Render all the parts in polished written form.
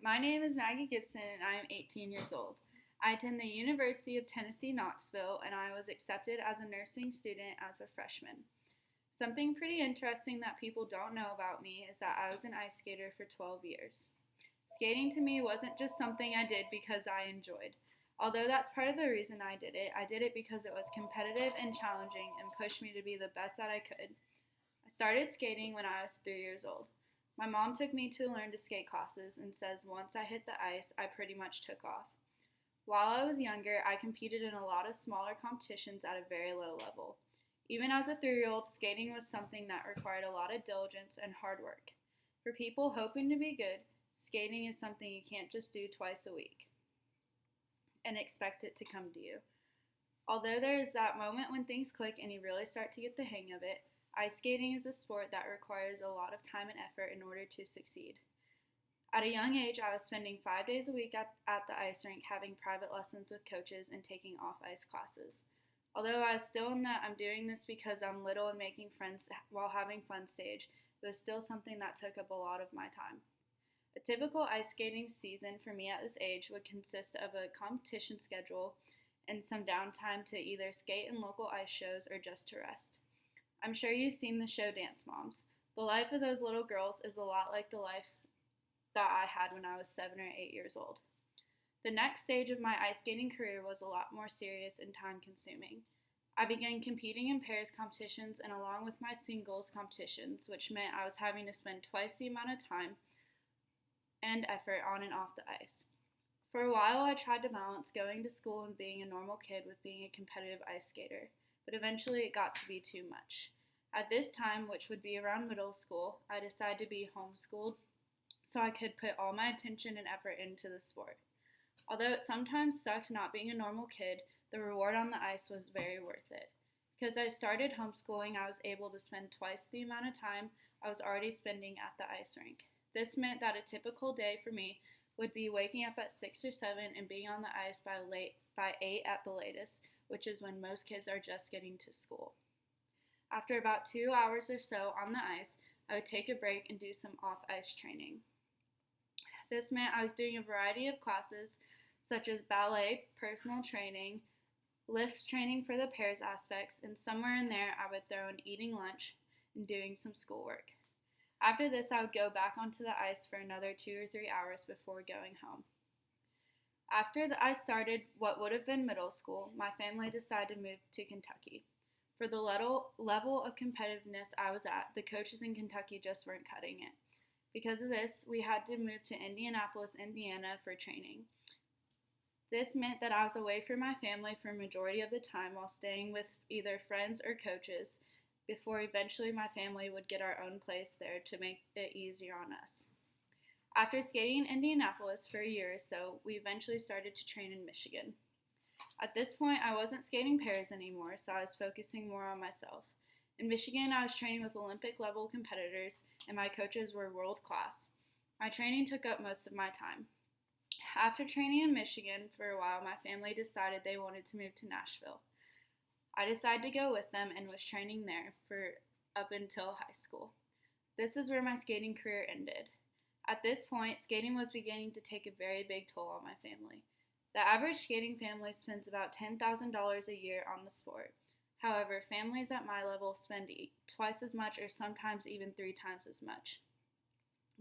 My name is Maggie Gibson and I am 18 years old. I attend the University of Tennessee, Knoxville, and I was accepted as a nursing student as a freshman. Something pretty interesting that people don't know about me is that I was an ice skater for 12 years. Skating to me wasn't just something I did because I enjoyed. Although that's part of the reason I did it because it was competitive and challenging and pushed me to be the best that I could. I started skating when I was 3 years old. My mom took me to learn to skate classes and says once I hit the ice, I pretty much took off. While I was younger, I competed in a lot of smaller competitions at a very low level. Even as a 3-year-old, skating was something that required a lot of diligence and hard work. For people hoping to be good, skating is something you can't just do twice a week and expect it to come to you. Although there is that moment when things click and you really start to get the hang of it, ice skating is a sport that requires a lot of time and effort in order to succeed. At a young age, I was spending 5 days a week at the ice rink having private lessons with coaches and taking off-ice classes. Although I was still in that I'm doing this because I'm little and making friends while having fun stage, it was still something that took up a lot of my time. A typical ice skating season for me at this age would consist of a competition schedule and some downtime to either skate in local ice shows or just to rest. I'm sure you've seen the show Dance Moms. The life of those little girls is a lot like the life that I had when I was 7 or 8 years old. The next stage of my ice skating career was a lot more serious and time consuming. I began competing in pairs competitions and along with my singles competitions, which meant I was having to spend twice the amount of time and effort on and off the ice. For a while, I tried to balance going to school and being a normal kid with being a competitive ice skater, but eventually it got to be too much. At this time, which would be around middle school, I decided to be homeschooled so I could put all my attention and effort into the sport. Although it sometimes sucked not being a normal kid, the reward on the ice was very worth it. Because I started homeschooling, I was able to spend twice the amount of time I was already spending at the ice rink. This meant that a typical day for me would be waking up at 6 or 7 and being on the ice by 8 at the latest, which is when most kids are just getting to school. After about 2 hours or so on the ice, I would take a break and do some off-ice training. This meant I was doing a variety of classes such as ballet, personal training, lifts training for the pairs aspects, and somewhere in there I would throw in eating lunch and doing some schoolwork. After this, I would go back onto the ice for another 2 or 3 hours before going home. After I started what would have been middle school, my family decided to move to Kentucky. For the level of competitiveness I was at, the coaches in Kentucky just weren't cutting it. Because of this, we had to move to Indianapolis, Indiana for training. This meant that I was away from my family for a majority of the time while staying with either friends or coaches before eventually my family would get our own place there to make it easier on us. After skating in Indianapolis for a year or so, we eventually started to train in Michigan. At this point, I wasn't skating pairs anymore, so I was focusing more on myself. In Michigan, I was training with Olympic-level competitors, and my coaches were world-class. My training took up most of my time. After training in Michigan for a while, my family decided they wanted to move to Nashville. I decided to go with them and was training there for up until high school. This is where my skating career ended. At this point, skating was beginning to take a very big toll on my family. The average skating family spends about $10,000 a year on the sport. However, families at my level spend twice as much or sometimes even 3 times as much.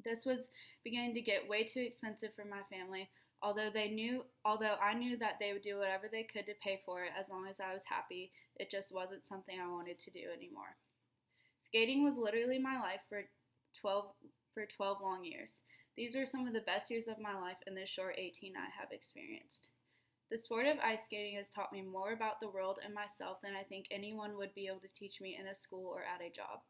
This was beginning to get way too expensive for my family, although I knew that they would do whatever they could to pay for it as long as I was happy. It just wasn't something I wanted to do anymore. Skating was literally my life for 12 long years. These were some of the best years of my life in the short 18 I have experienced. The sport of ice skating has taught me more about the world and myself than I think anyone would be able to teach me in a school or at a job.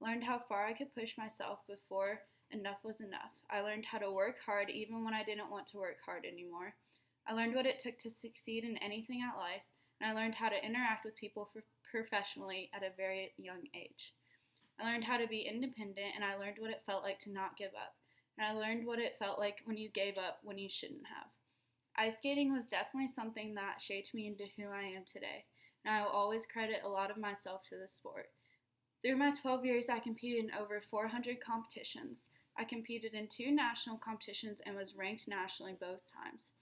Learned how far I could push myself before enough was enough. I learned how to work hard even when I didn't want to work hard anymore. I learned what it took to succeed in anything at life, and I learned how to interact with people professionally at a very young age. I learned how to be independent, and I learned what it felt like to not give up. And I learned what it felt like when you gave up when you shouldn't have. Ice skating was definitely something that shaped me into who I am today, and I will always credit a lot of myself to the sport. Through my 12 years, I competed in over 400 competitions. I competed in 2 national competitions and was ranked nationally both times.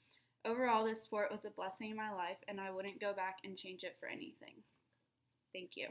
Overall, this sport was a blessing in my life, and I wouldn't go back and change it for anything. Thank you.